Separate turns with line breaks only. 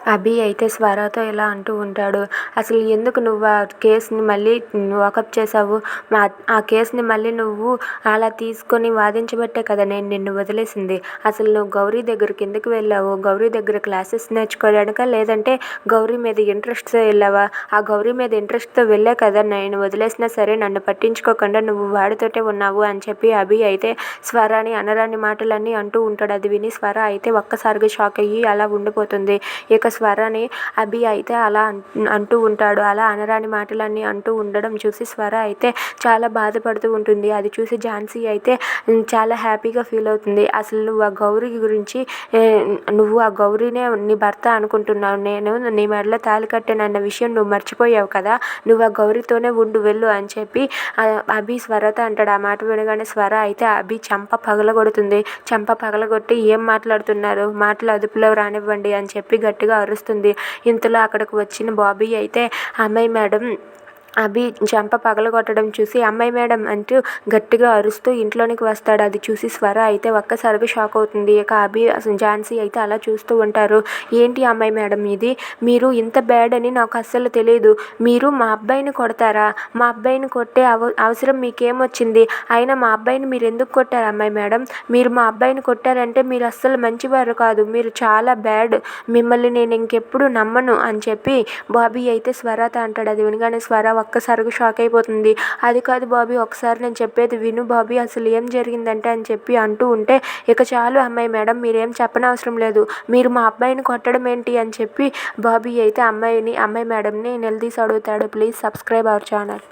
అభి అయితే స్వరాతో ఇలా అంటూ ఉంటాడు. అసలు ఎందుకు నువ్వు ఆ కేస్‌ని మళ్ళీ వాకప్ చేశావు? ఆ కేస్‌ని మళ్ళీ నువ్వు అలా తీసుకొని వాదించబట్టే కదా నేను నిన్ను వదిలేసింది. అసలు నువ్వు గౌరీ దగ్గరికి ఎందుకు వెళ్ళావు? గౌరీ దగ్గర క్లాసెస్ నేర్చుకోవడానికా? లేదంటే గౌరీ మీద ఇంట్రెస్ట్‌తో వెళ్ళావా? ఆ గౌరీ మీద ఇంట్రెస్ట్‌తో వెళ్ళే కదా నేను వదిలేసినా సరే నన్ను పట్టించుకోకుండా నువ్వు వాడితోటే ఉన్నావు అని చెప్పి అభి అయితే స్వరాని అనరాని మాటలన్నీ అంటూ ఉంటాడు. అది విని స్వర అయితే ఒక్కసారిగా షాక్ అయ్యి అలా ఉండిపోతుంది. ఇక స్వరని అభి అయితే అలా అంటూ ఉంటాడు. అలా అనరాని మాటలన్నీ అంటూ ఉండడం చూసి స్వర అయితే చాలా బాధపడుతూ ఉంటుంది. అది చూసి ఝాన్సీ అయితే చాలా హ్యాపీగా ఫీల్ అవుతుంది. అసలు నువ్వు ఆ గౌరీ గురించి నువ్వు ఆ గౌరీనే నీ భర్త అనుకుంటున్నావు. నేను నీ మెడలో తాళి కట్టానన్న విషయం నువ్వు మర్చిపోయావు కదా, నువ్వు ఆ గౌరీతోనే ఉండు వెళ్ళు అని చెప్పి అభి స్వరతో అంటాడు. ఆ మాట వినగానే స్వర అయితే అభి చెంప పగలగొడుతుంది. చెంప పగలగొట్టి ఏం మాట్లాడుతున్నారు, మాటలు అదుపులో రానివ్వండి అని చెప్పి గట్టిగా అరుస్తుంది. ఇంతలో అక్కడికి వచ్చిన బాబీ అయితే అమ్మాయి మేడం అభి చెంప పగలగొట్టడం చూసి అమ్మాయి మేడం అంటూ గట్టిగా అరుస్తూ ఇంట్లోనికి వస్తాడు. అది చూసి స్వర అయితే ఒక్కసారిగా షాక్ అవుతుంది. ఇక అభి ఝాన్సీ అయితే అలా చూస్తూ ఉంటారు. ఏంటి అమ్మాయి మేడం ఇది, మీరు ఇంత బ్యాడ్ అని నాకు అస్సలు తెలియదు. మీరు మా అబ్బాయిని కొడతారా? మా అబ్బాయిని కొట్టే అవసరం మీకేమొచ్చింది? అయినా మా అబ్బాయిని మీరు ఎందుకు కొట్టారు అమ్మాయి మేడం? మీరు మా అబ్బాయిని కొట్టారంటే మీరు అస్సలు మంచివారు కాదు, మీరు చాలా బ్యాడ్, మిమ్మల్ని నేను ఇంకెప్పుడు నమ్మను అని చెప్పి బాబీ అయితే స్వరతో అంటాడు. అది వినగానే స్వర ఒక్కసారిగా షాక్ అయిపోతుంది. అది కాదు బాబీ, ఒకసారి నేను చెప్పేది విను బాబీ, అసలు ఏం జరిగిందంటే అని చెప్పి అంటూ ఉంటే ఇక చాలు అమ్మాయి మేడం, మీరేం చెప్పనవసరం లేదు, మీరు మా అబ్బాయిని కొట్టడం ఏంటి అని చెప్పి బాబీ అయితే అమ్మాయి మేడంని నిలదీసి అడుగుతాడు. Please subscribe our channel.